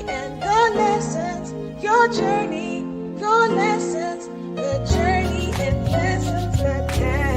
and the lessons, your journey, your lessons, the journey and lessons that can.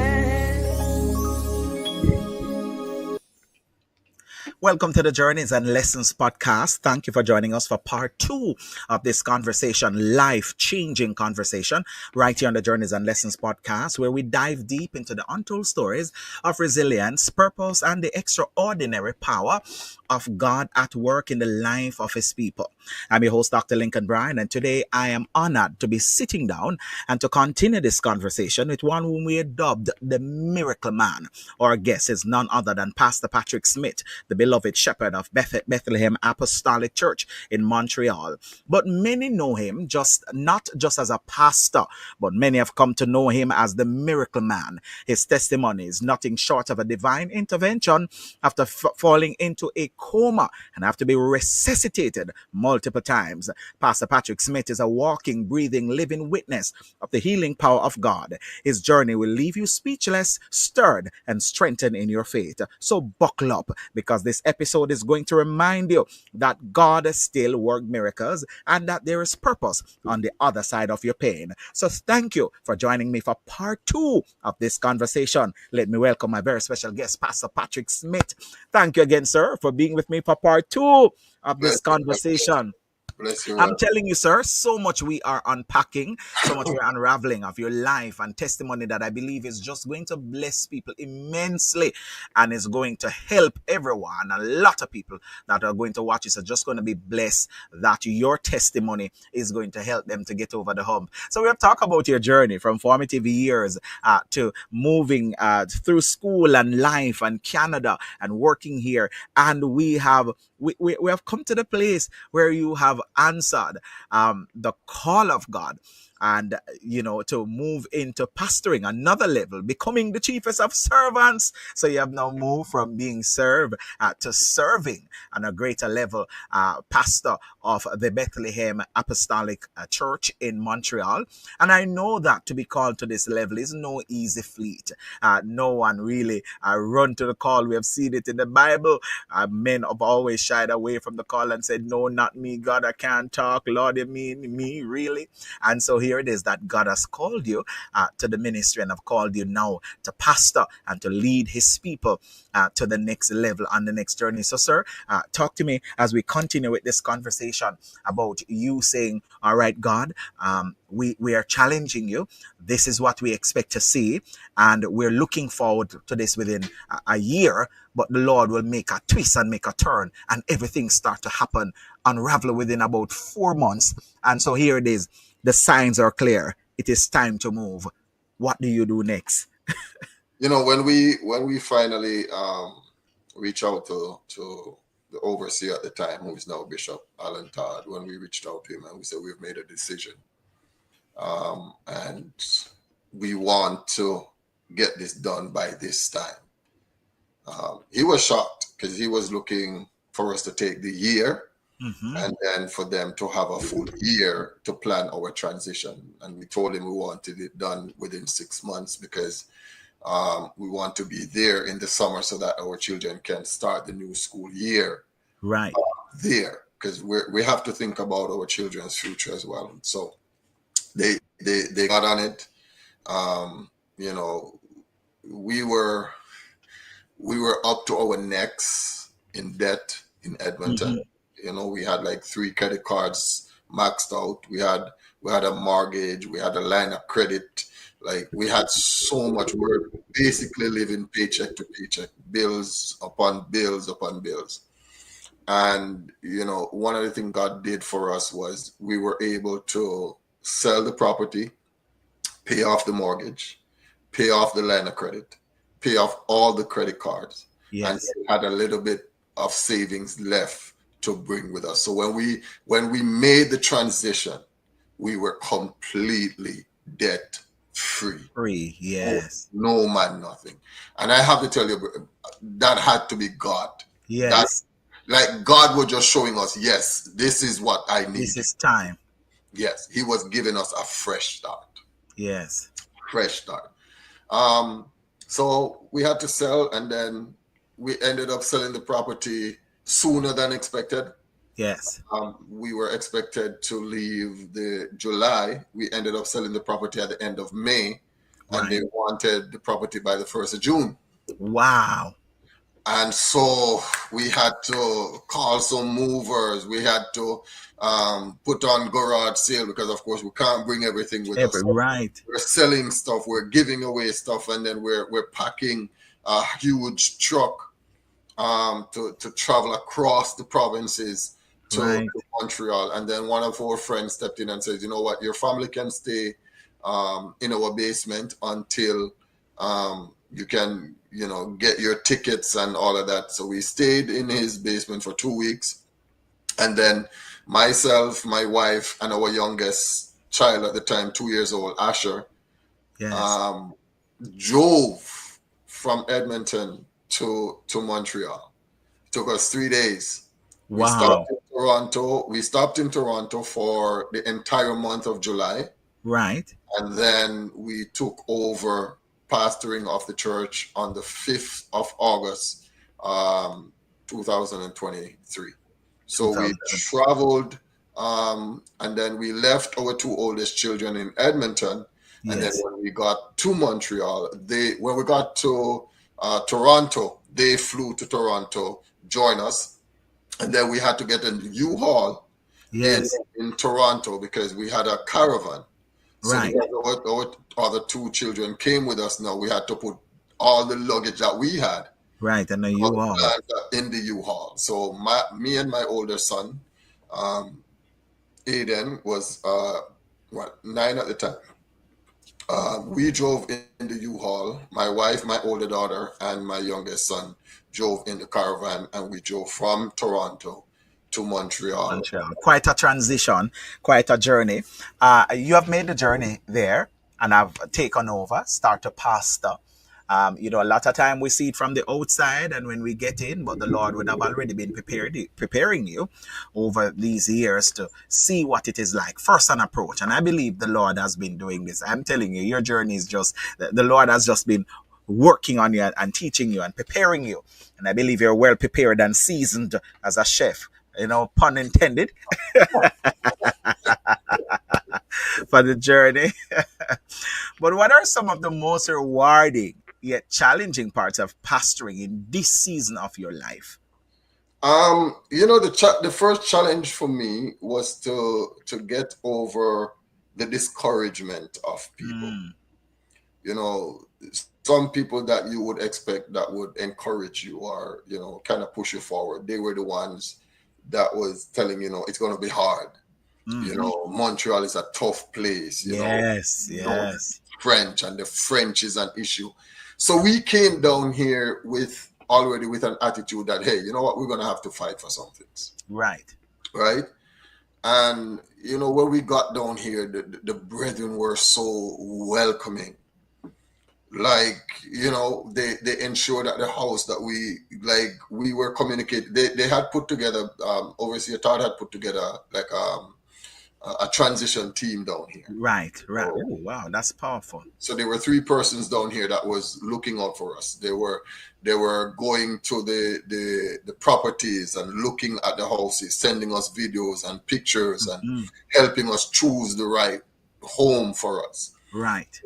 Welcome to the Journeys and Lessons podcast. Thank you for joining us for part 2 of this conversation, life-changing conversation, right here on the Journeys and Lessons podcast, where we dive deep into the untold stories of resilience, purpose, and the extraordinary power of God at work in the life of His people. I'm your host, Dr. Lincoln Bryan, and today I am honored to be sitting down and to continue this conversation with one whom we dubbed the Miracle Man. Our guest is none other than Pastor Patrick Smith, the beloved shepherd of Bethlehem Apostolic Church in Montreal. But many know him not just as a pastor, but many have come to know him as the Miracle Man. His testimony is nothing short of a divine intervention after falling into a coma and have to be resuscitated multiple times. Pastor Patrick Smith is a walking, breathing, living witness of the healing power of God. His journey will leave you speechless, stirred, and strengthened in your faith. So buckle up, because this episode is going to remind you that God still works miracles and that there is purpose on the other side of your pain. So thank you for joining me for part 2 of this conversation. Let me welcome my very special guest, Pastor Patrick Smith. Thank you again, sir, for being with me for part 2 of this conversation. Bless you. I'm telling you, sir, so much we are unpacking, so much we're unraveling of your life and testimony that I believe is just going to bless people immensely and is going to help everyone. A lot of people that are going to watch this are just going to be blessed that your testimony is going to help them to get over the hump. So we have talked about your journey from formative years to moving through school and life and Canada and working here. And we have come to the place where you have answered the call of God and to move into pastoring another level, becoming the chiefest of servants. So you have now moved from being served to serving on a greater level, pastor of the Bethlehem Apostolic Church in Montreal. And I know that to be called to this level is no easy feat. No one really run to the call. We have seen it in the Bible. Men have always shied away from the call and said, no, not me, God, I can't talk. Lord, you mean me, really? And so here it is that God has called you to the ministry and have called you now to pastor and to lead His people to the next level on the next journey. So, sir, talk to me as we continue with this conversation about you saying, all right, God, we are challenging you. This is what we expect to see. And we're looking forward to this within a year. But the Lord will make a twist and make a turn and everything start to happen, unravel within about 4 months. And so here it is. The signs are clear. It is time to move. What do you do next? When we finally reach out to the overseer at the time, who is now Bishop Alan Todd, when we reached out to him and we said we've made a decision, and we want to get this done by this time. He was shocked because he was looking for us to take the year. Mm-hmm. And then for them to have a full year to plan our transition. And we told him we wanted it done within 6 months because we want to be there in the summer so that our children can start the new school year right there, because we have to think about our children's future as well. So they got on it. We were up to our necks in debt in Edmonton. Mm-hmm. We had like 3 credit cards maxed out. We had a mortgage. We had a line of credit. Like, we had so much work, basically living paycheck to paycheck, bills upon bills upon bills. And, one of the things God did for us was we were able to sell the property, pay off the mortgage, pay off the line of credit, pay off all the credit cards. Yes. And had a little bit of savings left to bring with us. So when we made the transition, we were completely debt free. Yes. No man, nothing. And I have to tell you, that had to be God. Yes. Like, God was just showing us, yes, this is what I need. This is time. Yes. He was giving us a fresh start. Yes. Fresh start. So we had to sell, and then we ended up selling the property sooner than expected. Yes. We were expected to leave the July. We ended up selling the property at the end of May, and Right. they wanted the property by the 1st of June. Wow. And so we had to call some movers. We had to put on garage sale because, of course, we can't bring everything with us. Right. We're selling stuff, we're giving away stuff, and then we're packing a huge truck to travel across the provinces Right. to Montreal. And then one of our friends stepped in and said, you know what, your family can stay in our basement until you can, get your tickets and all of that. So we stayed in his basement for 2 weeks. And then myself, my wife, and our youngest child at the time, 2 years old, Asher, Yes. um, drove from Edmonton to Montreal. It took us 3 days. We stopped Wow. in Toronto. We stopped in Toronto for the entire month of July, Right. and then we took over pastoring of the church on the 5th of August, 2023. So we 2000. traveled, and then we left our two oldest children in Edmonton. And then Yes. when we got to Montreal, when we got to Toronto, they flew to Toronto, join us, and then we had to get a U-Haul Yes. in Toronto because we had a caravan. So Right. because our other two children came with us now, we had to put all the luggage that we had Right. And then you are. in the U-Haul. So me and my older son, Aiden, was 9 at the time. We drove in the U-Haul. My wife, my older daughter, and my youngest son drove in the caravan, and we drove from Toronto to Montreal. Montreal. Quite a transition, quite a journey. You have made the journey there and have taken over, start to pastor. A lot of time we see it from the outside and when we get in, but the Lord would have already been preparing you over these years to see what it is like. First an approach. And I believe the Lord has been doing this. I'm telling you, your journey is just, the Lord has just been working on you and teaching you and preparing you. And I believe you're well prepared and seasoned as a chef. Pun intended, for the journey. But what are some of the most rewarding yet challenging parts of pastoring in this season of your life? The first challenge for me was to get over the discouragement of people. Some people that you would expect that would encourage you or kind of push you forward, they were the ones that was telling it's going to be hard. Montreal is a tough place. Yes, yes. French, and the French is an issue. So we came down here already with an attitude that, hey, you know what, we're going to have to fight for some things. Right. And when we got down here, the brethren were so welcoming. Like, they ensured that the house that we were communicating, they had put together, Overseer Todd had put together like a transition team down here. Right. Oh, wow, that's powerful. So there were 3 persons down here that was looking out for us. They were going to the properties and looking at the houses, sending us videos and pictures and helping us choose the right home for us. Right.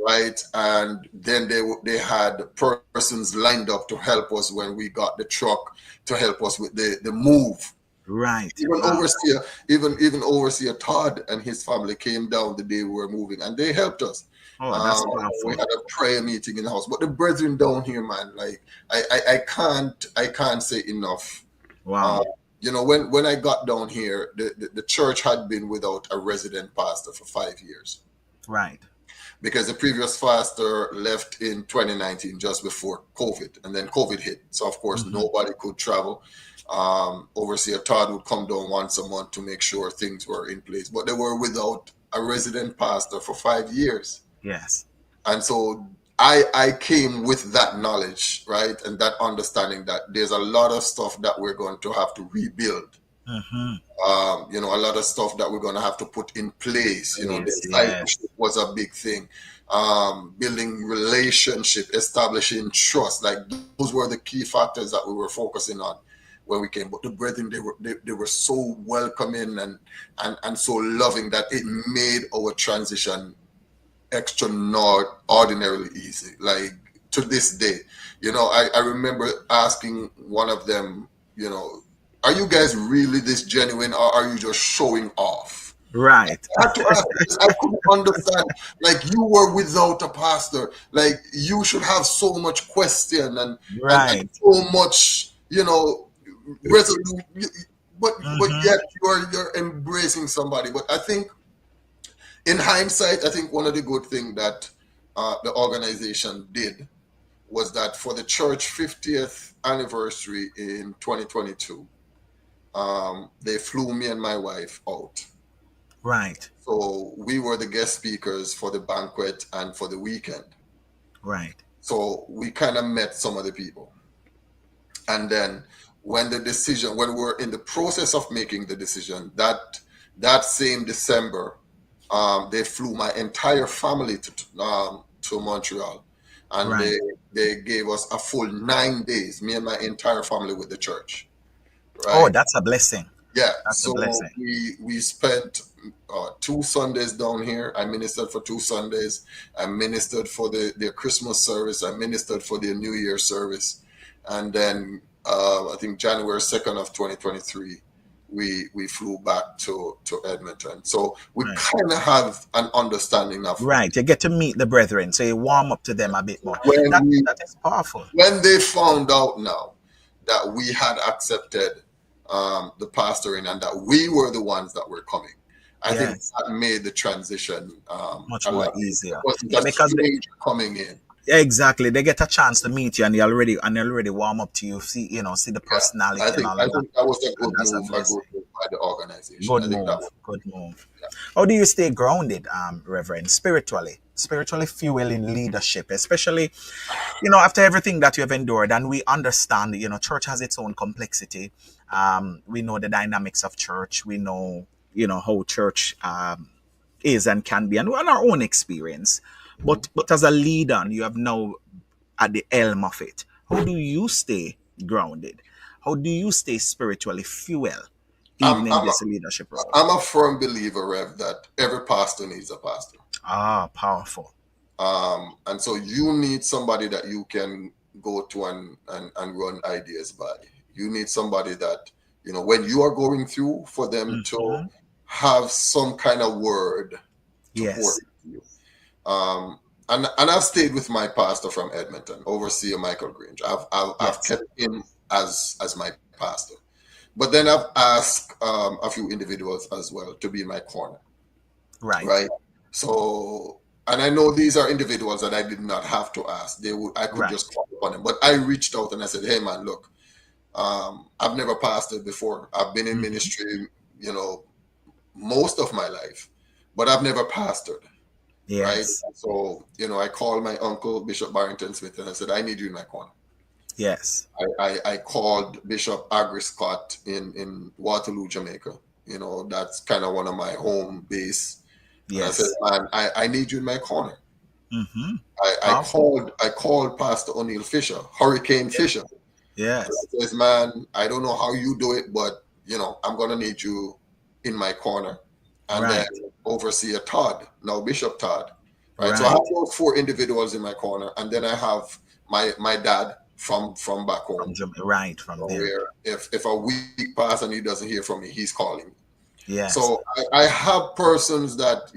And then they had persons lined up to help us when we got the truck, to help us with the move. Right. Even Overseer Todd and his family came down the day we were moving, and they helped us. Oh, that's powerful. We had a prayer meeting in the house. But the brethren down here, man, like I can't say enough. Wow. When I got down here, the church had been without a resident pastor for 5 years. Right. Because the previous pastor left in 2019, just before COVID, and then COVID hit. So of course nobody could travel. Overseer Todd would come down once a month to make sure things were in place, but they were without a resident pastor for 5 years. Yes. And so I came with that knowledge, right, and that understanding that there's a lot of stuff that we're going to have to rebuild. A lot of stuff that we're going to have to put in place. The discipleship was a big thing. Building relationship, establishing trust, like those were the key factors that we were focusing on when we came. But the brethren, they were so welcoming and so loving that it made our transition extraordinarily easy. Like to this day, I remember asking one of them, are you guys really this genuine, or are you just showing off? Right. I had to ask this. I couldn't understand. Like, you were without a pastor. Like, you should have so much question and Right. so much, resolute. But Mhm. yet you're embracing somebody. But I think, in hindsight, I think one of the good things that the organization did was that for the church 50th anniversary in 2022, they flew me and my wife out. Right. So we were the guest speakers for the banquet and for the weekend. Right. So we kind of met some of the people. And then when we were in the process of making the decision, that same December, they flew my entire family to Montreal. And Right. they gave us a full 9 days, me and my entire family, with the church. Oh, Right? that's a blessing. Yeah. That's a So blessing. we spent 2 Sundays down here. I ministered for 2 Sundays. I ministered for their Christmas service. I ministered for their New Year service. And then I think January 2nd of 2023, we flew back to Edmonton. So we Right. kind of have an understanding of Right. You get to meet the brethren, so you warm up to them a bit more. when That is powerful. when they found out now that we had accepted the pastoring and that we were the ones that were coming. I think Yes. that made the transition Much a more lot easier. easier. It wasn't Yeah, a because stranger coming in. yeah, exactly. They get a chance to meet you, and they already warm up to you. See, see the Yeah, personality I and think all I of that. think that was a And good that's a move, blessing. by the organization. Good I think that move. was, Good move. yeah. How do you stay grounded, Reverend, spiritually fuel in leadership, especially, after everything that you have endured, and we understand, church has its own complexity. We know the dynamics of church. We know, how church is and can be, and on our own experience. Mhm. But as a leader, and you have now at the helm of it. How do you stay grounded? How do you stay spiritually fuel, I'm even in I'm a, this leadership role? I'm a firm believer, Rev, that every pastor needs a pastor. Ah, powerful. And so you need somebody that you can go to and run ideas by. You need somebody that, when you are going through, for them to Hmm. have some kind of word to pour Yes. into you. And I've stayed with my pastor from Edmonton, Overseer Michael Grange. I've Yes. kept him as my pastor. But then I've asked a few individuals as well to be in my corner, Right. right? So, and I know these are individuals that I did not have to ask. I could Right. just call upon them. But I reached out and I said, "Hey, man, look, I've never pastored before. I've been in Hmm. ministry, most of my life, but I've never pastored." Right. Yes. So, I called my uncle, Bishop Barrington Smith, and I said, "I need you in my corner." Yes. I called Bishop Agri Scott in Waterloo, Jamaica. That's kind of one of my home base. And I said, Yes. "Man, I need you in my corner." Hmm. I Powerful. called Pastor O'Neill Fisher, Hurricane Fisher. Yes. I says, "Man, I don't know how you do it, but I'm gonna need you in my corner." And then Right. Overseer Todd, now Bishop Todd. Right. So I have Right. those 4 individuals in my corner, and then I have my dad from back home. Right from So there. where if a week passes and he doesn't hear from me, he's calling me. Yes. So I have persons that,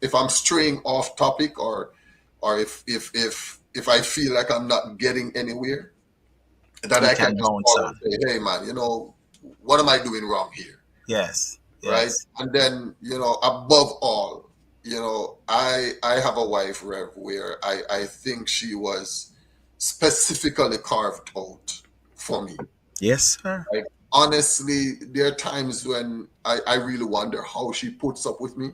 if I'm straying off topic, or if I feel like I'm not getting anywhere, that You I can can just bounce call and on. say, "Hey, man, what am I doing wrong here?" Yes. Right. Yes. And then, above all, I have a wife, Rev, where I think she was specifically carved out for me. Yes, sir. Like, honestly, there are times when I really wonder how she puts up with me,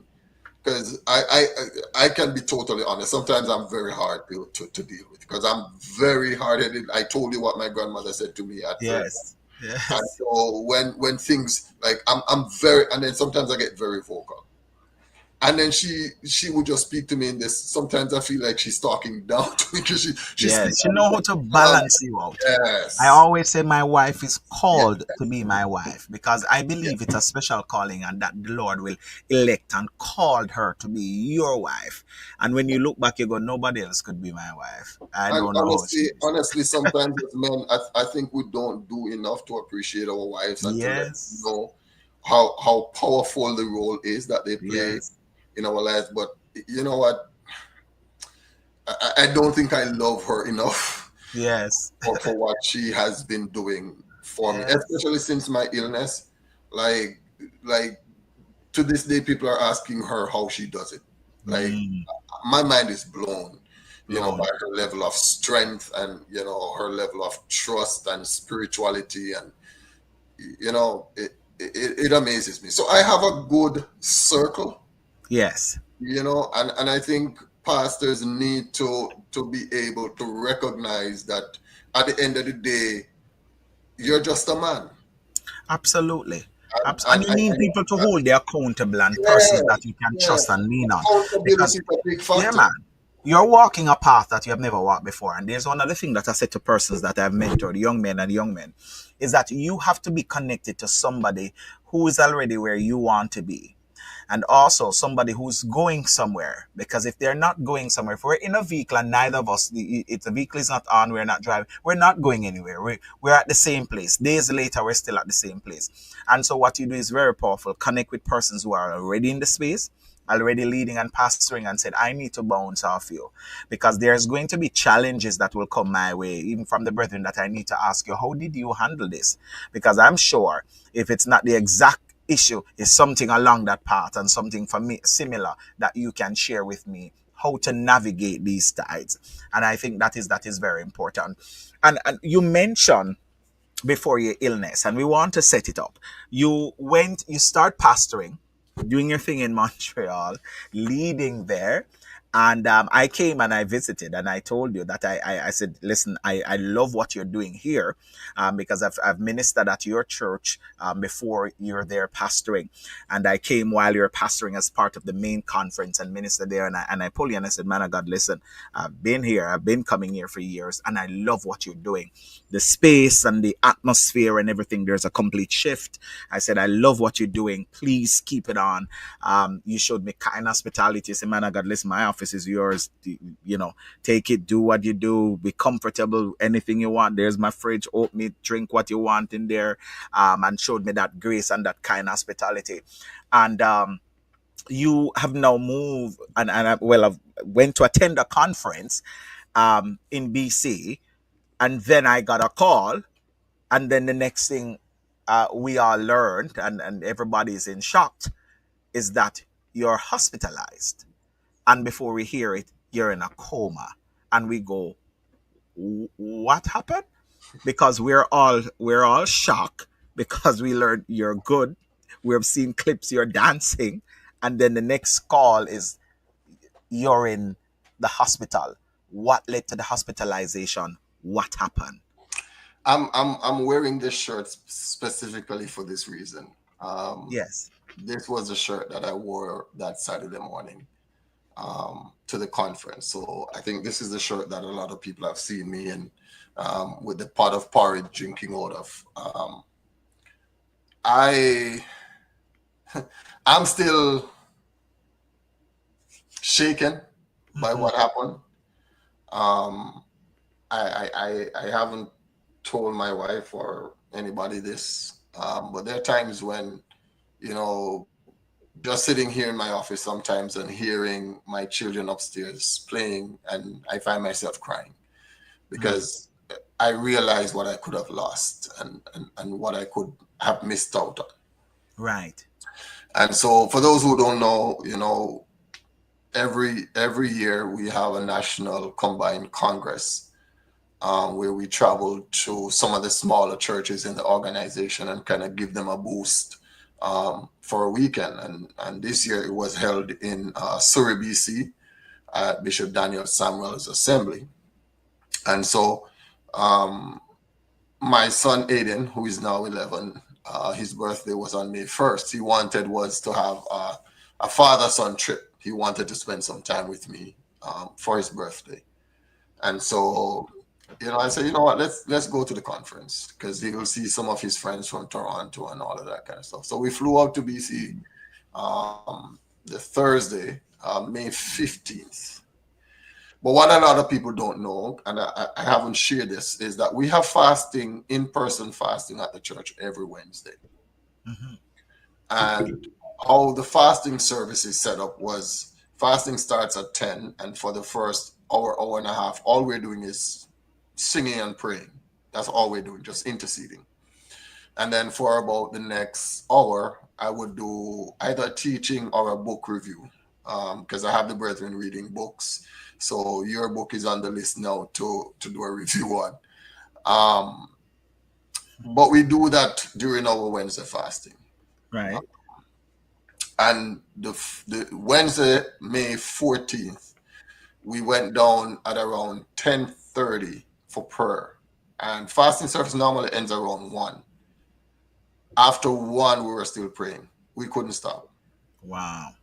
because I can be totally honest. Sometimes I'm very hard to deal with, because I'm very hard-headed. I told you what my grandmother said to me at 4. Yes. And Yes. so when things, like, I'm very, and then sometimes I get very vocal. And then she would just speak to me in this. Sometimes I feel like she's talking down to me because she Yes, speaks. she know how to balance you out. I Yes. always say my wife is Yeah. called to be my wife because I Yeah. believe it's a special calling and that the Lord will elect and called her to be your wife. And when you look back, you go, nobody else could be my wife. I And don't know how she is. honestly, sometimes as men, I think we don't do enough to appreciate our wives and to let them Yes, know how powerful the role is that they play yes, in our lives. But you know what? I don't think I love her enough yes, for what she has been doing for me, yes. especially since my illness. Like, like to this day, people are asking her how she does it. Like, Mm, my mind is blown, by blown. her level of strength and her level of trust and spirituality, and it amazes me. So I have a good circle, Yes, and I think pastors need to be able to recognize that at the end of the day, you're just a man, absolutely. And and you need people to hold you accountable and persons yeah, that you can yeah, trust and lean on. accountability Because is a big yeah, factor. man. You're walking a path that you have never walked before. And there's one other thing that I said to persons that I've mentored, young men, is that you have to be connected to somebody who is already where you want to be. And also somebody who's going somewhere. Because if they're not going somewhere, if we're in a vehicle and neither of us, if the vehicle is not on, we're not driving, we're not going anywhere. We're at the same place. Days later, we're still at the same place. And so what you do is very powerful. Connect with persons who are already in the space, already leading and pastoring, and said, I need to bounce off you because there's going to be challenges that will come my way, even from the brethren, that I need to ask you, how did you handle this? Because I'm sure if it's not the exact issue, is something along that path and something for me similar that you can share with me how to navigate these tides. And I think that is very important. And you mentioned before your illness, and we want to set it up. You start pastoring, doing your thing in Montreal, leading there. And I came and I visited and I told you that I said, listen, I love what you're doing here because I've ministered at your church before you're there pastoring. And I came while you're pastoring as part of the main conference and ministered there. And I pulled you and I said, man of God, listen, I've been here. I've been coming here for years and I love what you're doing. The space and the atmosphere and everything, there's a complete shift. I said, I love what you're doing. Please keep it on. You showed me kind hospitality. Say, man, I got listen, my office is yours. Take it, do what you do, be comfortable, anything you want. There's my fridge, open it, drink what you want in there. And showed me that grace and that kind hospitality. And you have now moved I've went to attend a conference in BC, and then I got a call, and then the next thing we all learned, and everybody's in shock, is that you're hospitalized. And before we hear it, you're in a coma. And we go, What happened?" Because we're all shocked because we learned you're good. We've seen clips you're dancing, and then the next call is you're in the hospital. What led to the hospitalization? What happened? I'm wearing this shirt specifically for this reason. Yes. This was a shirt that I wore that Saturday morning to the conference. So I think this is the shirt that a lot of people have seen me in, with the pot of porridge drinking out of. I I'm still shaken by Mm-hmm. what happened. Um, I haven't told my wife or anybody this, but there are times when, you know, just sitting here in my office sometimes and hearing my children upstairs playing, and I find myself crying Mm. because I realize what I could have lost and what I could have missed out on. Right. And so, for those who don't know, every year we have a national combined congress, where we travel to some of the smaller churches in the organization and kind of give them a boost for a weekend. And this year it was held in Surrey, BC, at Bishop Daniel Samuel's assembly. And so my son Aiden, who is now 11, his birthday was on May 1st. He wanted was to have a father-son trip. He wanted to spend some time with me for his birthday. And so, I said, you know what, let's go to the conference, because he will see some of his friends from Toronto and all of that kind of stuff. So we flew out to BC the Thursday, May 15th. But what a lot of people don't know, and I haven't shared this, is that we have fasting, in-person fasting at the church every Wednesday. Mm-hmm. And how the fasting service is set up was, fasting starts at 10, and for the first hour and a half, all we're doing is singing and praying. That's all we're doing, just interceding. And then for about the next hour, I would do either teaching or a book review, because I have the brethren reading books. So your book is on the list now to do a review on. But we do that during our Wednesday fasting. Right. And the Wednesday, May 14th, we went down at around 10:30 for prayer. And fasting service normally ends around 1. After 1, we were still praying. We couldn't stop. Wow.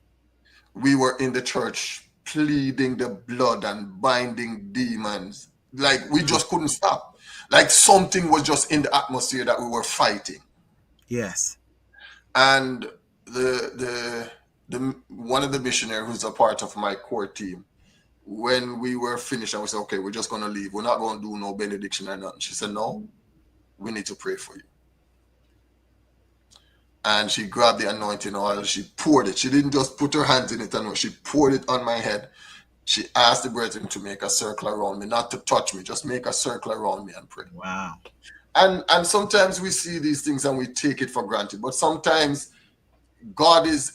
We were in the church pleading the blood and binding demons. Like, we just couldn't stop. Like, something was just in the atmosphere that we were fighting. Yes. And the one of the missionaries who's a part of my core team, when we were finished, I was like, okay, we're just going to leave. We're not going to do no benediction or nothing. She said, no, we need to pray for you. And she grabbed the anointing oil. She poured it. She didn't just put her hands in it, and she poured it on my head. She asked the brethren to make a circle around me, not to touch me, just make a circle around me and pray. Wow. And sometimes we see these things and we take it for granted. But sometimes God is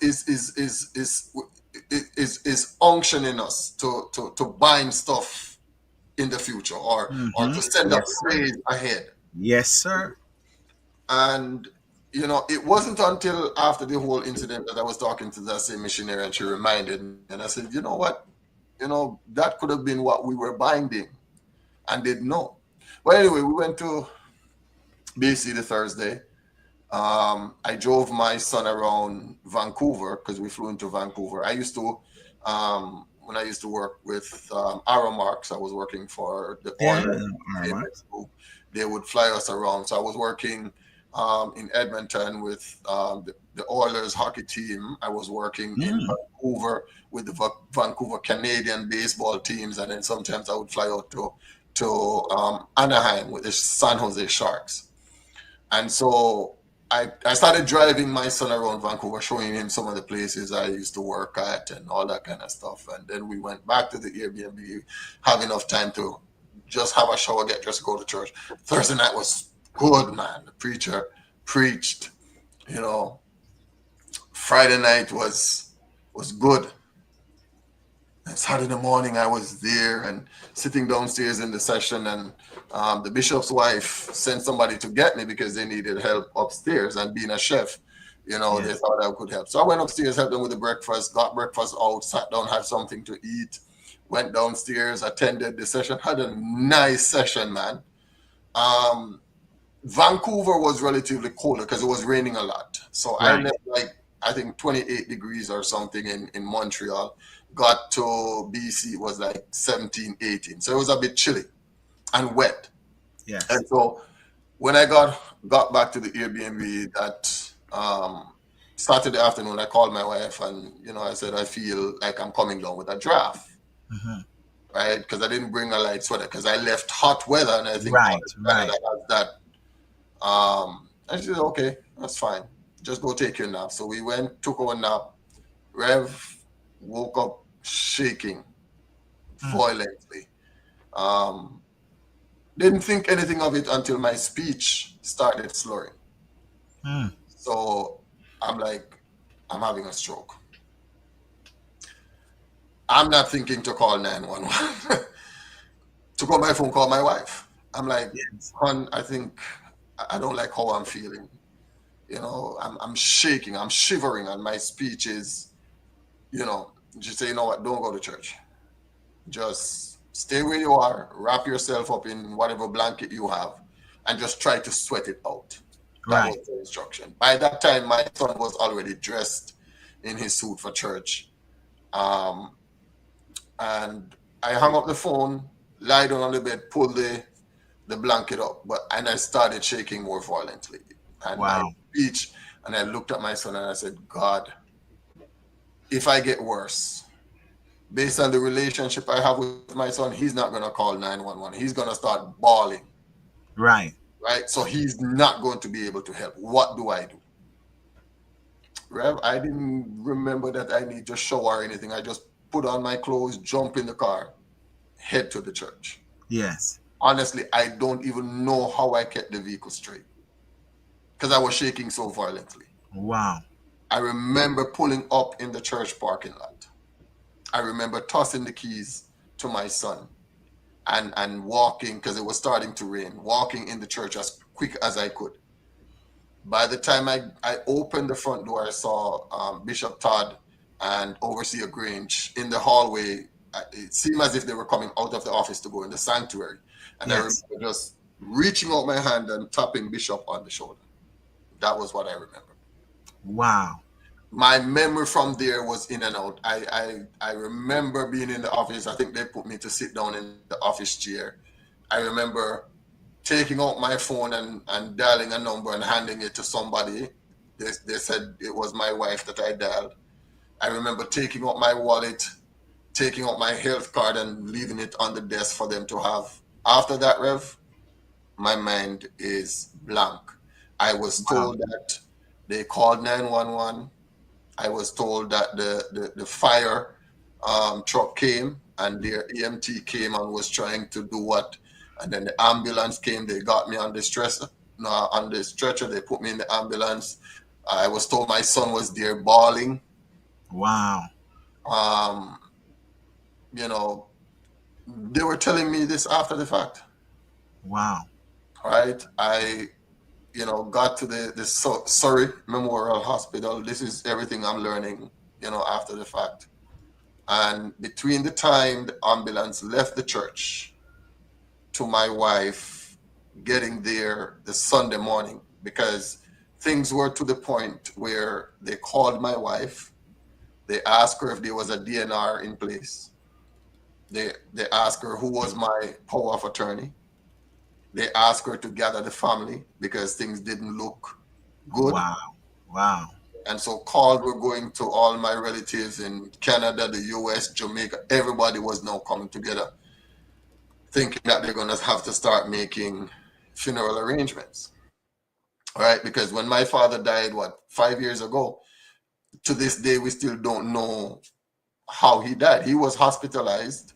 unctioning us to bind stuff in the future, or to send up praise ahead. Yes, sir. And it wasn't until after the whole incident that I was talking to that same missionary, and she reminded me, and I said, you know what? That could have been what we were binding and didn't know. But anyway, we went to BC the Thursday. I drove my son around Vancouver, because we flew into Vancouver. I used to, when I used to work with Arrow Marks, I was working for the Oilers. They would fly us around. So I was working in Edmonton with the Oilers hockey team. I was working in Vancouver with the Vancouver Canadian baseball teams, and then sometimes I would fly out to Anaheim with the San Jose Sharks. And so I started driving my son around Vancouver, showing him some of the places I used to work at and all that kind of stuff. And then we went back to the Airbnb, have enough time to just have a shower, get dressed, go to church. Thursday night was good, man. The preacher preached. Friday night was good. And Saturday morning I was there and sitting downstairs in the session, and the bishop's wife sent somebody to get me because they needed help upstairs, and being a chef, they thought I could help. So I went upstairs, helped them with the breakfast, got breakfast out, sat down, had something to eat, went downstairs, attended the session, had a nice session, man. Vancouver was relatively colder because it was raining a lot. So I left I think 28 degrees or something in Montreal. Got to BC, was like 17, 18. So it was a bit chilly and wet. Yeah. And so when I got back to the Airbnb that Saturday afternoon, I called my wife and, I said, I feel like I'm coming down with a draft. Right? Because I didn't bring a light sweater because I left hot weather, and I think that. And she said, okay, that's fine. Just go take your nap. So we went, took our nap. Rev woke up shaking violently. Didn't think anything of it until my speech started slurring. So I'm like, I'm having a stroke. I'm not thinking to call 911. Took out my phone, call my wife. I'm like, hon, I think I don't like how I'm feeling. I'm shaking, I'm shivering, and my speech is, just say, you know what, don't go to church. Just stay where you are, wrap yourself up in whatever blanket you have, and just try to sweat it out. That was the instruction. By that time, my son was already dressed in his suit for church. And I hung up the phone, lied down on the bed, pulled the blanket up, and I started shaking more violently. And I Wow. reached and I looked at my son and I said, God, if I get worse, based on the relationship I have with my son, he's not going to call 911. He's going to start bawling. Right. Right? So he's not going to be able to help. What do I do? Rev, I didn't remember that I need to shower or anything. I just put on my clothes, jump in the car, head to the church. Yes. Honestly, I don't even know how I kept the vehicle straight because I was shaking so violently. Wow. I remember pulling up in the church parking lot. I remember tossing the keys to my son and walking, because it was starting to rain, walking in the church as quick as I could. By the time I opened the front door, I saw Bishop Todd and Overseer Grange in the hallway. It seemed as if they were coming out of the office to go in the sanctuary. And I Yes. remember just reaching out my hand and tapping Bishop on the shoulder. That was what I remember. Wow. My memory from there was in and out. I remember being in the office. I think they put me to sit down in the office chair. I remember taking out my phone and dialing a number and handing it to somebody. They said it was my wife that I dialed. I remember taking out my wallet, taking out my health card and leaving it on the desk for them to have. After that, Rev, my mind is blank. I was told that they called 911. I was told that the fire truck came and their EMT came and was trying to do what. And then the ambulance came. They got me on the stretcher. No, on the stretcher. They put me in the ambulance. I was told my son was there bawling. Wow. You know, they were telling me this after the fact. Wow. Right? I, got to the Surrey Memorial Hospital. This is everything I'm learning, after the fact. And between the time the ambulance left the church to my wife getting there the Sunday morning, because things were to the point where they called my wife. They asked her if there was a DNR in place. They asked her who was my power of attorney. They asked her to gather the family because things didn't look good. Wow. Wow. And so calls were going to all my relatives in Canada, the US, Jamaica. Everybody was now coming together, thinking that they're going to have to start making funeral arrangements. All right, because when my father died, 5 years ago, to this day, we still don't know how he died. He was hospitalized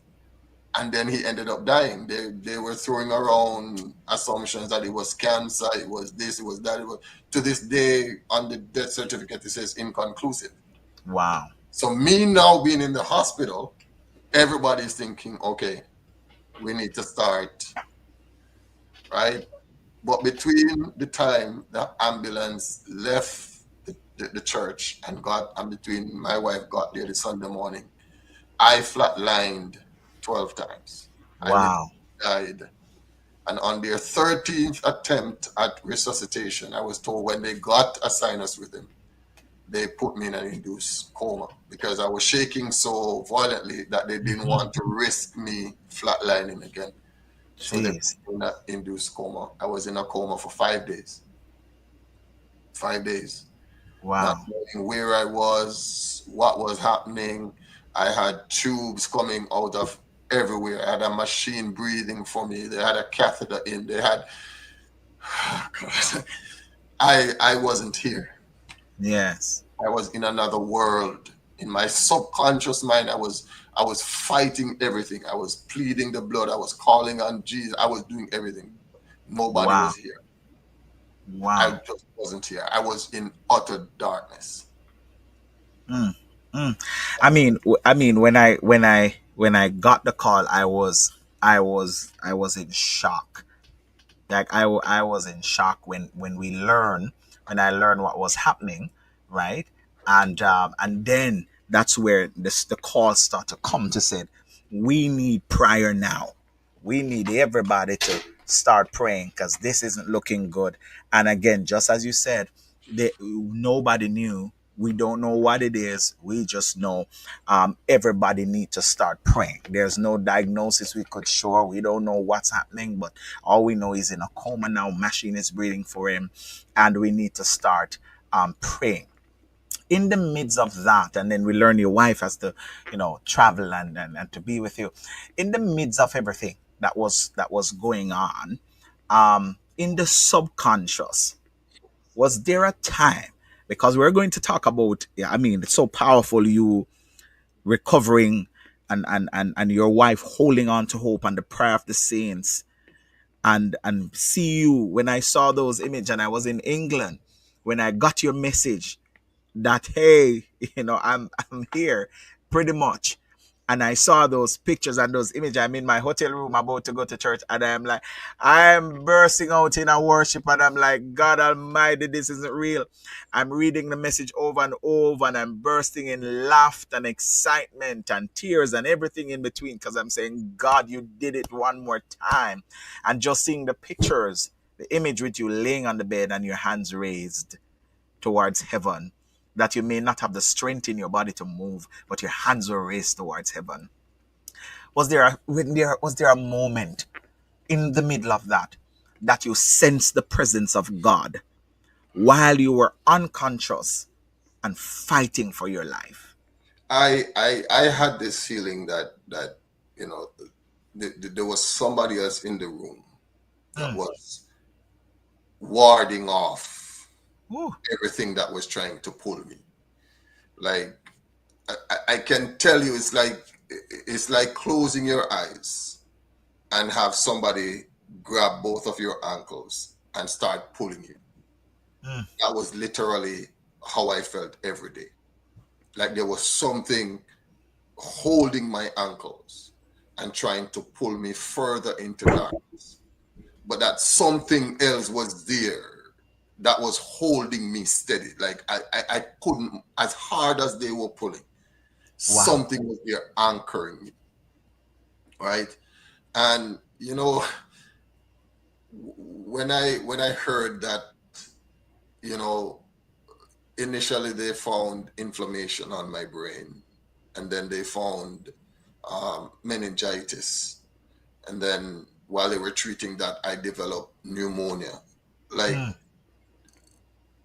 and then he ended up dying. They were throwing around assumptions that it was cancer, it was this, it was that. To this day, on the death certificate, it says inconclusive. Wow. So me now being in the hospital, everybody's thinking, okay, we need to start, right? But between the time the ambulance left the church and between my wife got there the Sunday morning, I flatlined 12 times. Wow. I died. And on their 13th attempt at resuscitation, I was told when they got a sinus rhythm, they put me in an induced coma because I was shaking so violently that they didn't want to risk me flatlining again. So they put me in an induced coma. I was in a coma for 5 days. 5 days. Wow. Not knowing where I was, what was happening. I had tubes coming out of everywhere. I had a machine breathing for me. They had a catheter in. They had. I wasn't here. Yes. I was in another world. In my subconscious mind, I was fighting everything. I was pleading the blood. I was calling on Jesus. I was doing everything. Nobody was here. Wow. I just wasn't here. I was in utter darkness. I mean, when I got the call, I was in shock. Like I was in shock when I learned what was happening, right? And then that's where the calls start to come to say, we need prayer now. We need everybody to start praying because this isn't looking good. And again, just as you said, nobody knew We don't know what it is. We just know everybody need to start praying. There's no diagnosis we could show. We don't know what's happening, but all we know is in a coma now. Machine is breathing for him, and we need to start praying. In the midst of that, and then we learn your wife has to, travel and to be with you. In the midst of everything that was going on, in the subconscious, was there a time, because we're going to talk about, yeah, I mean, it's so powerful, you recovering and your wife holding on to hope and the prayer of the saints, and see you when I saw those images and I was in England, when I got your message that, hey, I'm here pretty much. And I saw those pictures and those images. I'm in my hotel room about to go to church, and I'm bursting out in a worship, and I'm like, God Almighty, this isn't real. I'm reading the message over and over, and I'm bursting in laughter and excitement and tears and everything in between, because I'm saying, God, you did it one more time. And just seeing the pictures, the image with you laying on the bed and your hands raised towards heaven, that you may not have the strength in your body to move, but your hands were raised towards heaven. Was there a moment in the middle of that you sensed the presence of God while you were unconscious and fighting for your life? I had this feeling that you know there was somebody else in the room that Mm. was warding off Ooh. everything that was trying to pull me. Like I can tell you, it's like closing your eyes and have somebody grab both of your ankles and start pulling you. Mm. That was literally how I felt every day. Like there was something holding my ankles and trying to pull me further into darkness. But that something else was there that was holding me steady. Like I couldn't, as hard as they were pulling, Wow. something was there anchoring me, right? And when I heard that, you know, initially they found inflammation on my brain, and then they found meningitis, and then while they were treating that, I developed pneumonia. Like Mm.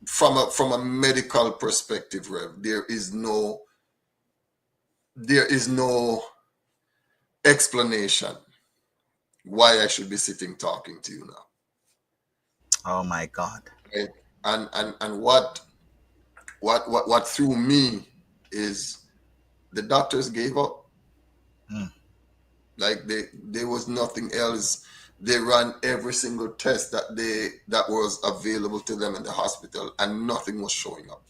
from a medical perspective, Rev, there is no explanation why I should be sitting talking to you now. Oh my God. Right? And what threw me is the doctors gave up. Mm. Like there was nothing else. They ran every single test that was available to them in the hospital, and nothing was showing up.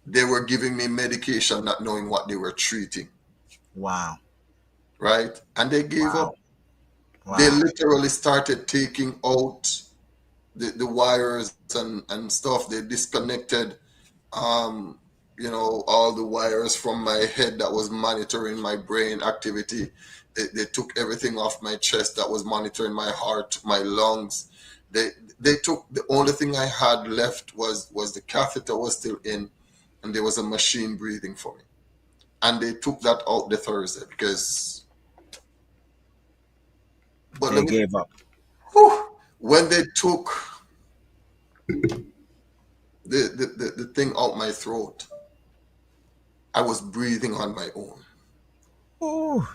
They were giving me medication, not knowing what they were treating, Wow. right? And they gave Wow. up. They Wow. literally started taking out the wires and stuff. They disconnected um, all the wires from my head that was monitoring my brain activity. They took everything off my chest that was monitoring my heart, my lungs. They they took the only thing I had left was the catheter was still in, and there was a machine breathing for me. And they took that out the Thursday because, but They let me, gave up. whew, when they took the thing out my throat, I was breathing on my own. Ooh.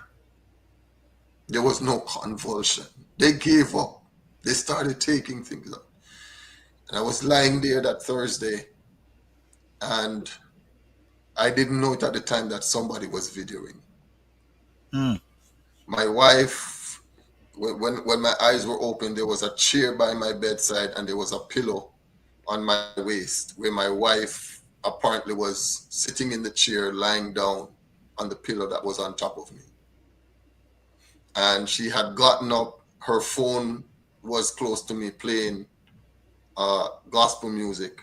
There was no convulsion. They gave up. They started taking things up. And I was lying there that Thursday, and I didn't know it at the time that somebody was videoing. Mm. My wife, when my eyes were open, there was a chair by my bedside and there was a pillow on my waist where my wife apparently was sitting in the chair, lying down on the pillow that was on top of me. And she had gotten up. Her phone was close to me playing gospel music.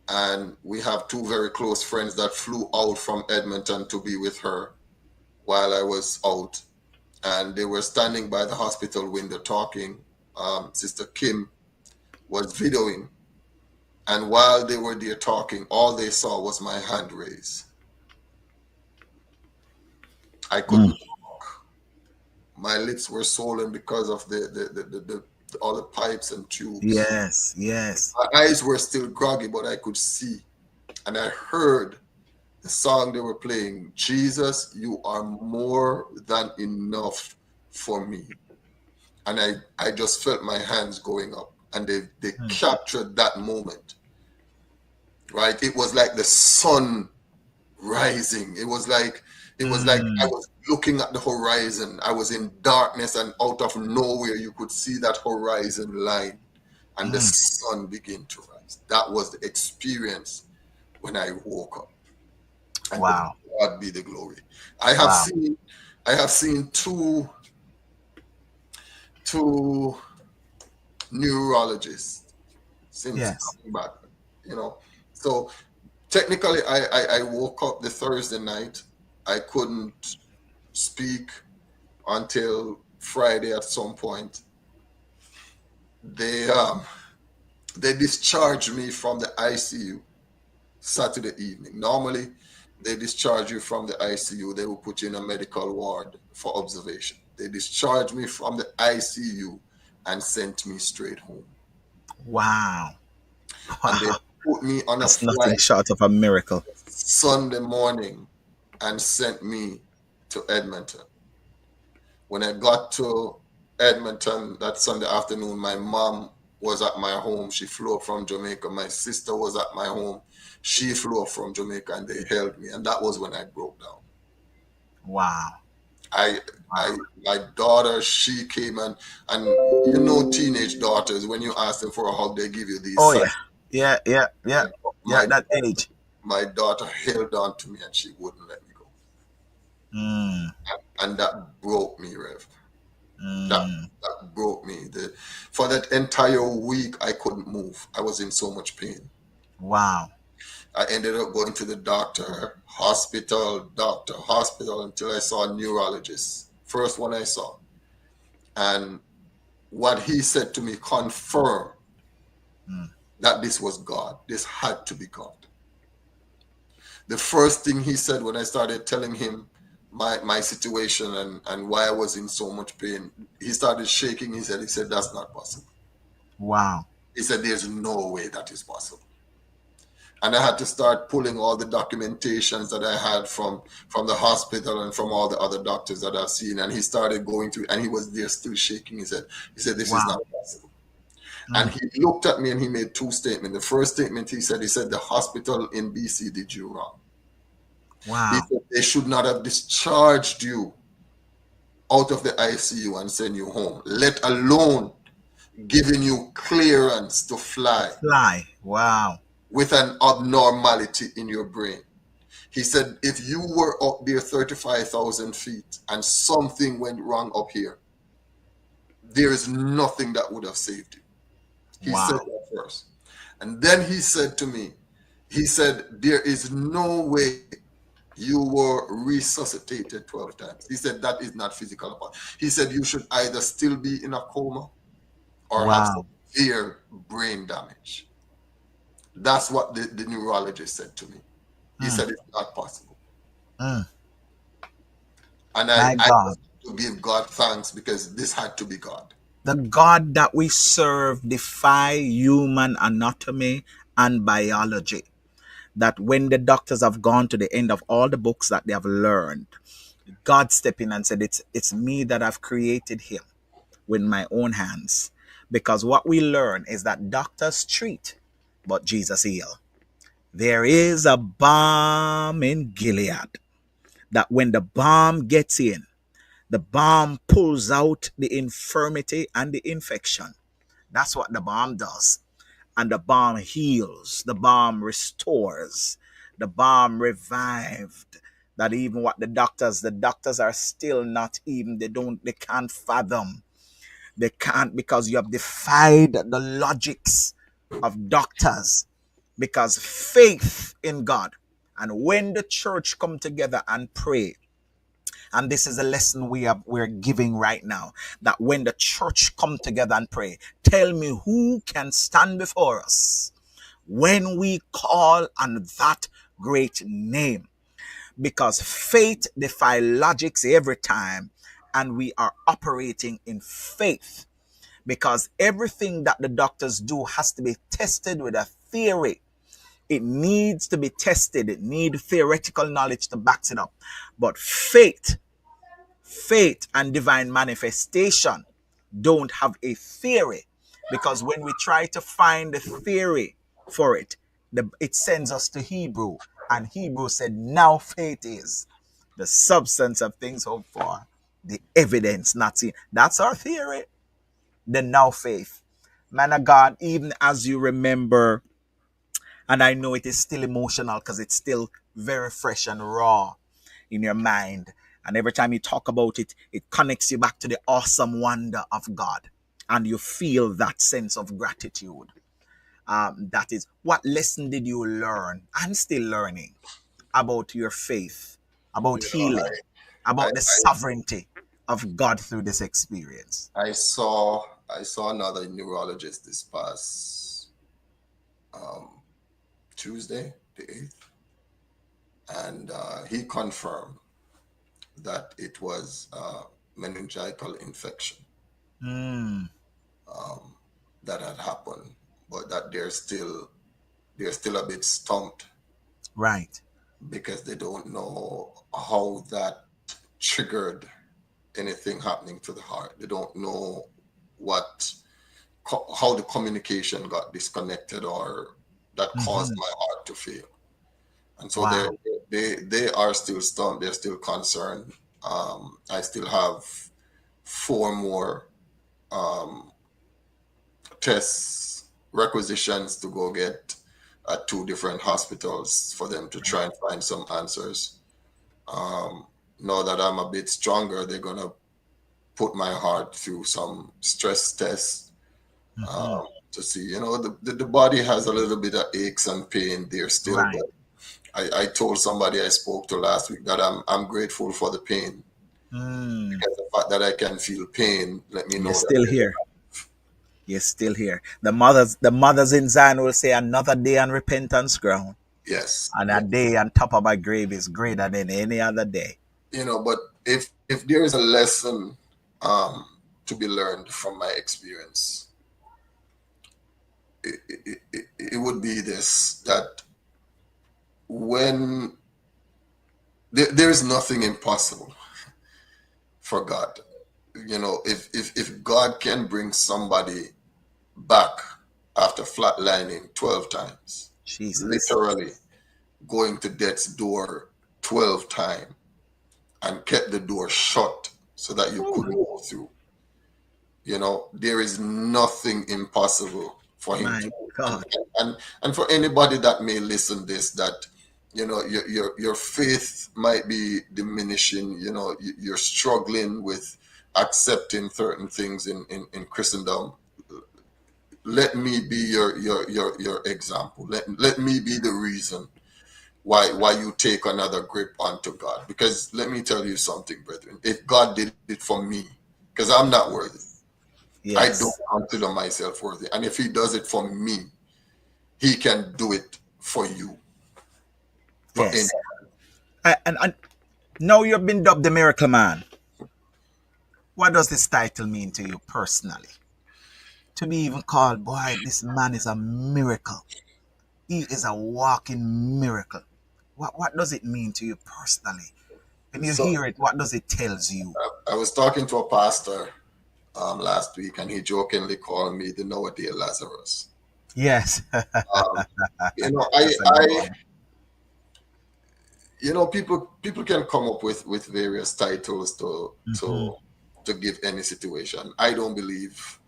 And we have two very close friends that flew out from Edmonton to be with her while I was out. And they were standing by the hospital window talking. Sister Kim was videoing. And while they were there talking, all they saw was my hand raised. I couldn't talk. My lips were swollen because of the all the pipes and tubes. Yes, yes. My eyes were still groggy, but I could see. And I heard the song they were playing, Jesus, you are more than enough for me. And I just felt my hands going up, and they captured that moment, right? It was like the sun rising. It was like I was looking at the horizon. I was in darkness, and out of nowhere you could see that horizon line, and the sun began to rise. That was the experience when I woke up. And Wow. God be the glory. I have seen two neurologists since Yes. coming back. So technically I woke up the Thursday night. I couldn't speak until Friday at some point. They discharged me from the ICU Saturday evening. Normally they discharge you from the ICU. They will put you in a medical ward for observation. They discharged me from the ICU and sent me straight home. Wow. And they put me on That's a nothing flight short of a miracle. Sunday morning and sent me to Edmonton. When I got to Edmonton that Sunday afternoon, my mom was at my home. She flew up from Jamaica. My sister was at my home. She flew up from Jamaica, and they held me. And that was when I broke down. Wow. My daughter, she came and teenage daughters, when you ask them for a hug, they give you these. Oh signs. yeah. Yeah, that age. My daughter held on to me and she wouldn't let me go. And that broke me, Rev. That broke me. For that entire week, I couldn't move. I was in so much pain. Wow. I ended up going to the doctor, hospital, until I saw a neurologist. First one I saw. And what he said to me confirmed that this was God. This had to be God. The first thing he said when I started telling him my situation and why I was in so much pain, he started shaking. He said, that's not possible. Wow. He said, there's no way that is possible. And I had to start pulling all the documentations that I had from the hospital and from all the other doctors that I've seen. And he started going through, and he was there still shaking. He said, this is not possible. And he looked at me and he made two statements. The first statement he said, the hospital in BC did you wrong. Wow. He said, they should not have discharged you out of the ICU and send you home, let alone giving you clearance to fly. Wow. With an abnormality in your brain. He said, if you were up there 35,000 feet and something went wrong up here, there is nothing that would have saved you. He said that first. And then he said to me, there is no way you were resuscitated 12 times. He said, that is not physical. He said, you should either still be in a coma or have severe brain damage. That's what the neurologist said to me. He said it's not possible. And I had to give God thanks because this had to be God. The God that we serve defy human anatomy and biology. That when the doctors have gone to the end of all the books that they have learned, God stepped in and said, it's me that have created him with my own hands. Because what we learn is that doctors treat, but Jesus heal. There is a balm in Gilead that when the balm gets in, the balm pulls out the infirmity and the infection. That's what the balm does. And the balm heals, the balm restores, the balm revived. That even what the doctors are still not even, they can't fathom. They can't, because you have defied the logics of doctors, because faith in God. And when the church come together and pray, and this is a lesson we're giving right now, that when the church come together and pray, tell me who can stand before us when we call on that great name, because faith defies logics every time, and we are operating in faith, because everything that the doctors do has to be tested with a theory. It needs to be tested. It needs theoretical knowledge to back it up. But faith and divine manifestation don't have a theory, because when we try to find the theory for it, it sends us to Hebrew, and Hebrew said, now faith is the substance of things hoped for, the evidence not seen. That's our theory. The now faith. Man of God, even as you remember, and I know it is still emotional because it's still very fresh and raw in your mind. And every time you talk about it, it connects you back to the awesome wonder of God. And you feel that sense of gratitude. That is, what lesson did you learn and still learning about your faith, about You know, healing, I, about the sovereignty of God through this experience? I saw another neurologist this past um, Tuesday, the 8th, and he confirmed that it was meningical infection Mm, um, that had happened, but that they're still a bit stumped right. because they don't know how that triggered anything happening to the heart. They don't know what how the communication got disconnected or that caused Mm-hmm. my heart to fail. And so Wow. they are still stumped. They're still concerned. I still have four more um, tests requisitions to go get at two different hospitals for them to try and find some answers. Um, Now that I'm a bit stronger, they're gonna put my heart through some stress tests Mm-hmm. to see. The body has a little bit of aches and pain there still, Right. but I told somebody I spoke to last week that I'm grateful for the pain, Mm. because the fact that I can feel pain let me You're know that still here. You're still here. The mothers in Zion will say, another day on repentance ground, yes, and a yes. day on top of my grave is greater than any other day. But if there is a lesson um, to be learned from my experience, it would be this: that when there is nothing impossible for God. If God can bring somebody back after flatlining 12 times, Jesus. literally going to death's door 12 times, and kept the door shut so that you couldn't go through. There is nothing impossible for him to My do. And God. and and for anybody that may listen this, that your faith might be diminishing, you're struggling with accepting certain things in Christendom. Let me be your example. Let me be the reason why you take another grip onto God. Because let me tell you something, brethren. If God did it for me, because I'm not worthy, I don't Yes. consider myself worthy. And if he does it for me, he can do it for you, for any. Yes. And now you've been dubbed the miracle man. What does this title mean to you personally? To be even called, boy, this man is a miracle. He is a walking miracle. What does it mean to you personally? When you So hear it, what does it tells you? I was talking to a pastor last week, and he jokingly called me the nowadays Lazarus. Yes. Um, you know, That's a good I one. people can come up with various titles to Mm-hmm. give any situation. I don't believe.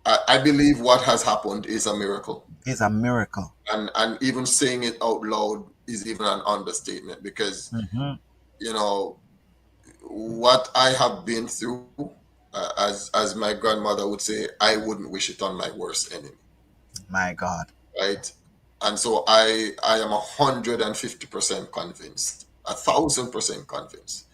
I believe what has happened is a miracle, It's a miracle. and even saying it out loud is even an understatement, because Mm-hmm. you know what I have been through. As my grandmother would say, I wouldn't wish it on my worst enemy, My God. right? And so I am 150% convinced, 1,000% convinced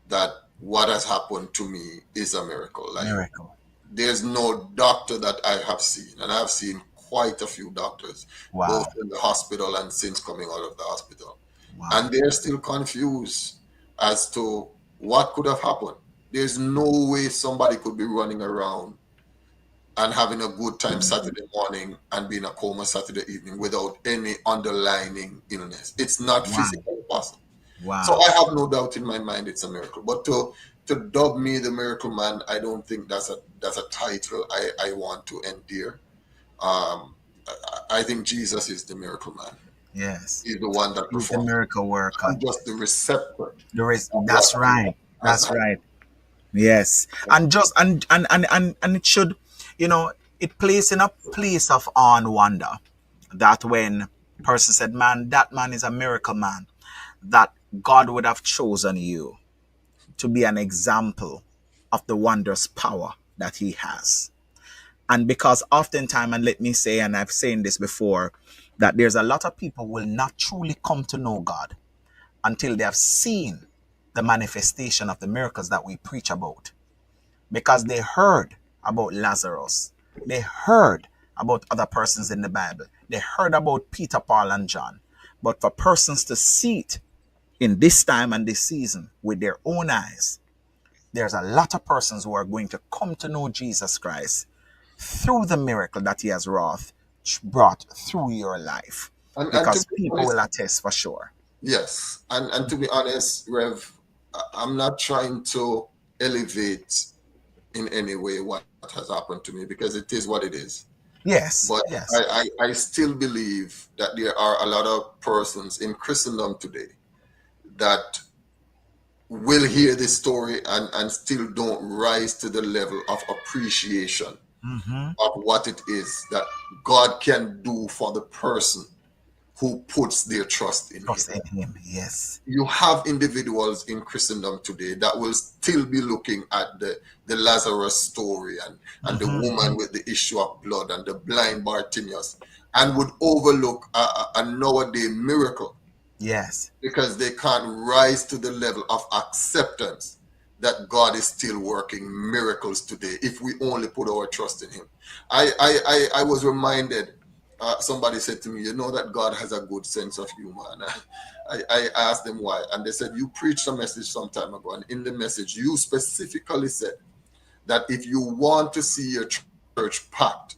that what has happened to me is a miracle. Like, Miracle. there's no doctor that I have seen, and I've seen quite a few doctors, both Wow. in the hospital and since coming out of the hospital. Wow. And they're still confused as to what could have happened. There's no way somebody could be running around and having a good time Saturday morning and be in a coma Saturday evening without any underlying illness. It's not Wow. physically possible. Wow. So I have no doubt in my mind it's a miracle. But to dub me the miracle man, I don't think that's a title I want to endear. I think Jesus is the miracle man. Yes. He's the one that He's the performs. miracle worker. I'm just the receptor. That's right. That's right. Yes. And just and it should, you know, it plays in a place of awe and wonder that when person said, man, that man is a miracle man, that God would have chosen you to be an example of the wondrous power that he has. And because oftentimes, and let me say, and I've said this before, that there's a lot of people will not truly come to know God until they have seen the manifestation of the miracles that we preach about. Because they heard about Lazarus. They heard about other persons in the Bible. They heard about Peter, Paul, and John. But for persons to see it in this time and this season with their own eyes, there's a lot of persons who are going to come to know Jesus Christ through the miracle that he has brought through your life. And Because to be people honest, will attest for sure. yes. And to be honest, Rev, I'm not trying to elevate in any way what has happened to me because it is what it is. Yes, But yes. I still believe that there are a lot of persons in Christendom today that will hear this story and still don't rise to the level of appreciation of what it is that God can do for the person who puts their trust in Trust him. in him. Yes. You have individuals in Christendom today that will still be looking at the Lazarus story and the woman with the issue of blood and the blind Bartimaeus and would overlook a nowadays miracle Yes. because they can't rise to the level of acceptance that God is still working miracles today if we only put our trust in him. I was reminded, somebody said to me, you know that God has a good sense of humor. And I asked them why. And they said, you preached a message some time ago. And in the message, you specifically said that if you want to see your church packed,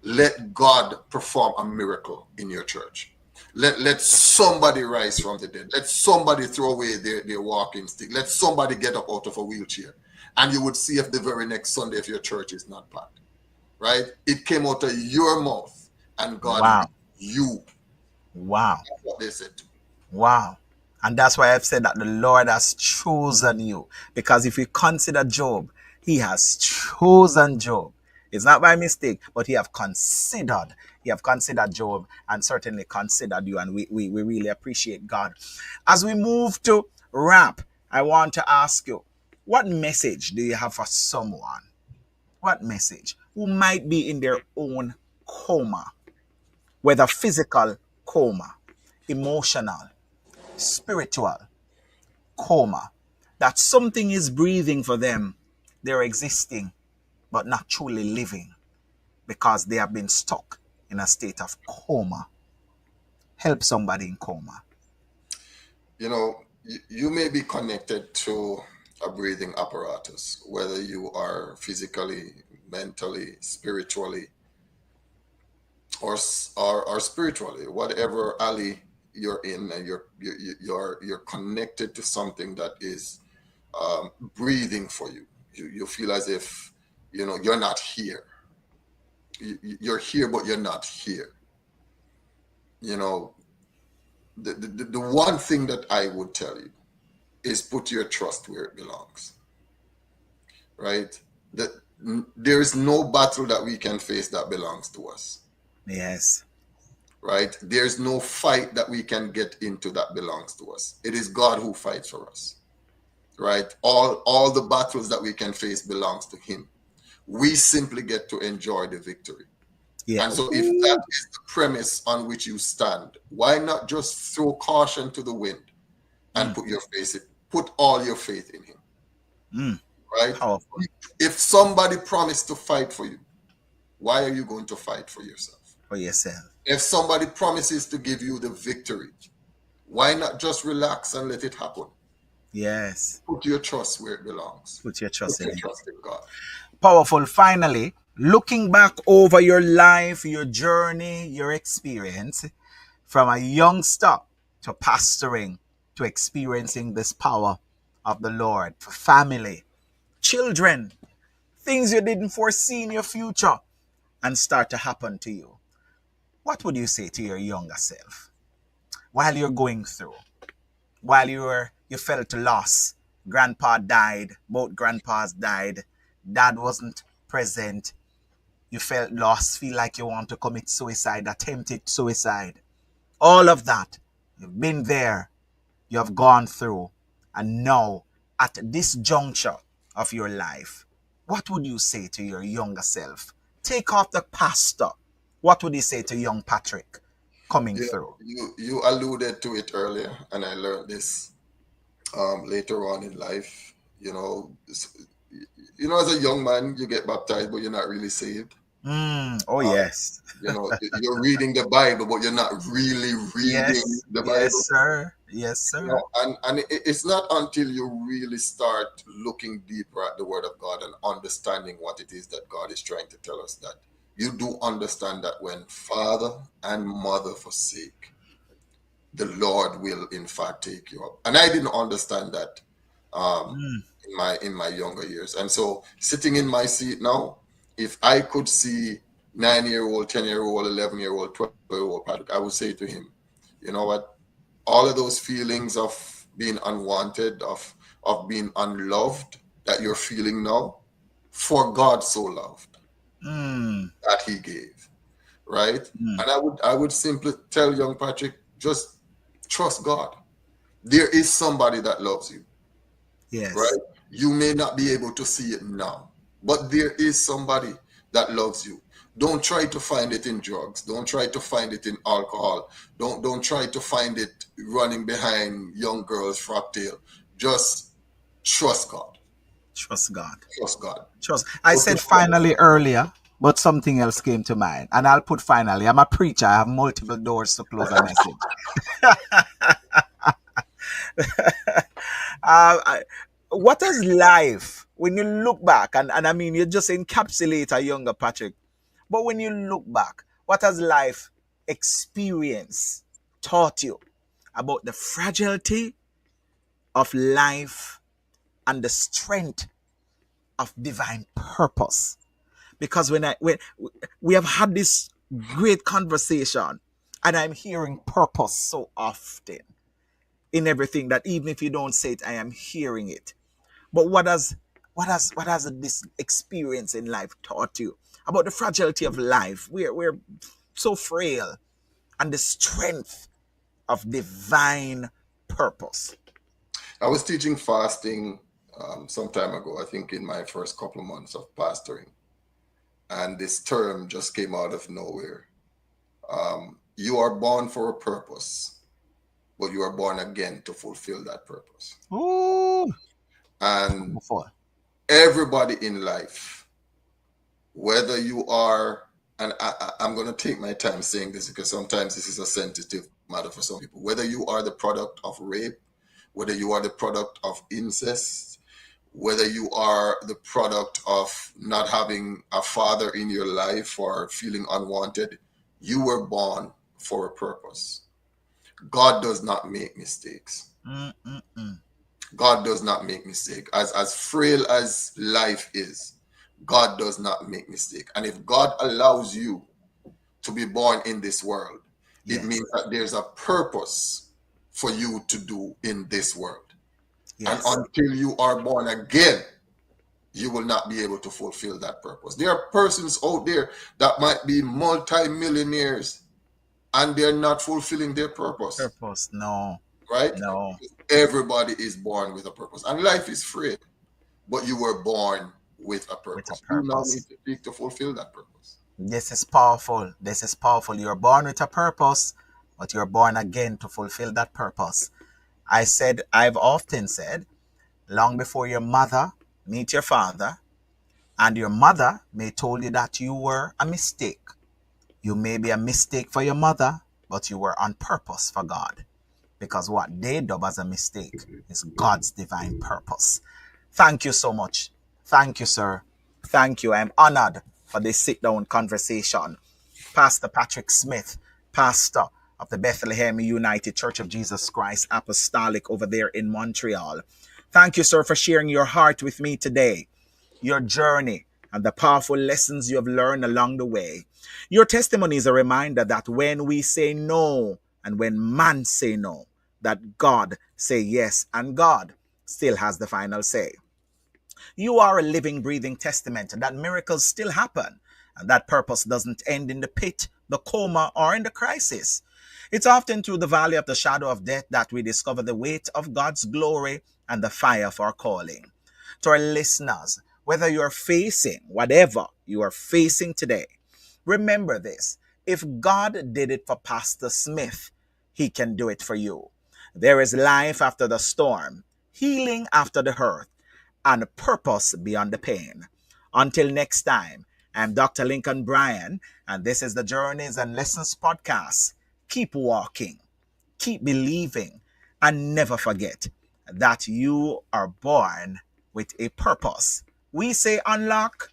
let God perform a miracle in your church. Let somebody rise from the dead. Let somebody throw away their walking stick. Let somebody get up out of a wheelchair. And you would see if the very next Sunday if your church is not packed. Right? It came out of your mouth and God used you. Wow. That's what they said to me. Wow. And that's why I've said that the Lord has chosen you. Because if you consider Job, he has chosen Job. It's not by mistake, but he have considered. He have considered Job and certainly considered you. And we really appreciate God. As we move to wrap, I want to ask you, what message do you have for someone? What message? Who might be in their own coma, whether physical coma, emotional, spiritual coma, that something is breathing for them. They're existing, but not truly living because they have been stuck in a state of coma. Help somebody in coma. You know, you may be connected to a breathing apparatus, whether you are physically, mentally, spiritually, or spiritually, whatever alley you're in, and you're connected to something that is breathing for you. You feel as if you're not here. You're here, but you're not here. You know, the one thing that I would tell you is put your trust where it belongs. Right? That there is no battle that we can face that belongs to us. Yes. Right? There's no fight that we can get into that belongs to us. It is God who fights for us. Right? All the battles that we can face belongs to him. We simply get to enjoy the victory. Yeah. And so if that is the premise on which you stand, why not just throw caution to the wind and put all your faith in him? Right? Powerful. If somebody promised to fight for you, why are you going to fight for yourself? For yourself. If somebody promises to give you the victory, why not just relax and let it happen? Yes. Put your trust where it belongs. Put your Put trust in your Him. trust in God. Powerful. Finally, looking back over your life, your journey, your experience, from a youngster to pastoring to experiencing this power of the Lord for family, children, things you didn't foresee in your future and start to happen to you. What would you say to your younger self while you're going through? While you felt loss, grandpa died, both grandpas died, dad wasn't present, you felt lost, feel like you want to commit suicide, attempted suicide. All of that, you've been there, you have gone through, and now at this juncture of your life, what would you say to your younger self? Take off the pastor. What would you say to young Patrick coming Yeah, through? you alluded to it earlier, and I learned this later on in life. As a young man, you get baptized, but you're not really saved. Oh, yes. You're reading the Bible, but you're not really reading Yes. the Yes, Bible. sir. Yes, sir. And it's not until you really start looking deeper at the Word of God and understanding what it is that God is trying to tell us that you do understand that when father and mother forsake, the Lord will in fact take you up. And I didn't understand that um, in my younger years. And so sitting in my seat now, if I could see 9-year-old, 10-year-old, 11-year-old, 12-year-old Patrick, I would say to him, you know what? All of those feelings of being unwanted, of being unloved that you're feeling now, for God so loved that He gave, right? And I would simply tell young Patrick, just trust God. There is somebody that loves you, Yes. right? You may not be able to see it now, but there is somebody that loves you. Don't try to find it in drugs. Don't try to find it in alcohol. Don't try to find it running behind young girls' frock tail. Just trust God. Trust God. Trust God. Trust. I Put said your trust. finally earlier, but something else came to mind. And I'll put finally. I'm a preacher. I have multiple doors to close a message. What is life when you look back? And I mean, you just encapsulate a younger Patrick. But when you look back, what has life experience taught you about the fragility of life and the strength of divine purpose? Because when we have had this great conversation, and I'm hearing purpose so often in everything that even if you don't say it, I am hearing it. But what has this experience in life taught you about the fragility of life? We're so frail, and the strength of divine purpose. I was teaching fasting some time ago, I think in my first couple of months of pastoring. And this term just came out of nowhere. You are born for a purpose, but you are born again to fulfill that purpose. Oh, And before. everybody in life, whether you are, and I'm going to take my time saying this because sometimes this is a sensitive matter for some people, whether you are the product of rape, whether you are the product of incest, whether you are the product of not having a father in your life or feeling unwanted, you were born for a purpose. God does not make mistakes. God does not make mistake. As frail as life is, God does not make mistake. And if God allows you to be born in this world, it Yes. means that there's a purpose for you to do in this world. And Yes. until you are born again, you will not be able to fulfill that purpose. There are persons out there that might be multi-millionaires and they're not fulfilling their purpose, Purpose. No. right? No. Everybody is born with a purpose. And life is free, but you were born with a With a purpose. You now need purpose. to seek to fulfill that purpose. This is powerful. This is powerful. You're born with a purpose, but you're born again to fulfill that purpose. I've often said, long before your mother meet your father, and your mother may told you that you were a mistake, You may be a mistake for your mother, but you were on purpose for God. Because what they dub as a mistake is God's divine purpose. Thank you so much. Thank you, sir. Thank you. I'm honored for this sit-down conversation. Pastor Patrick Smith, pastor of the Bethlehem United Church of Jesus Christ Apostolic over there in Montreal. Thank you, sir, for sharing your heart with me today, your journey, and the powerful lessons you have learned along the way. Your testimony is a reminder that when we say no and when man say no, that God say yes, and God still has the final say. You are a living, breathing testament that miracles still happen, and that purpose doesn't end in the pit, the coma, or in the crisis. It's often through the valley of the shadow of death that we discover the weight of God's glory and the fire of our calling. To our listeners, whether you're facing whatever you are facing today, remember this: if God did it for Pastor Smith, he can do it for you. There is life after the storm, healing after the hurt, and purpose beyond the pain. Until next time, I'm Dr. Lincoln Bryan, and this is the Journeys and Lessons podcast. Keep walking, keep believing, and never forget that you are born with a purpose. We say unlock,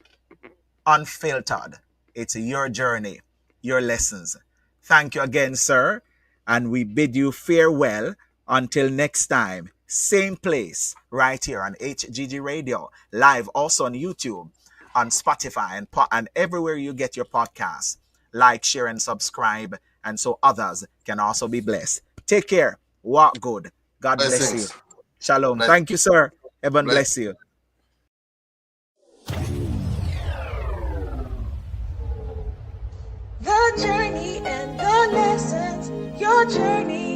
unfiltered. It's your journey, your lessons. Thank you again, sir, and we bid you farewell until next time. Same place, right here on HGG Radio, live also on YouTube, on Spotify, and everywhere you get your podcasts. Like, share, and subscribe, and so others can also be blessed. Take care. Walk good. God bless you. Blessings. Shalom. Thank you, sir. Heaven Bless- bless you. The journey and the lessons, your journey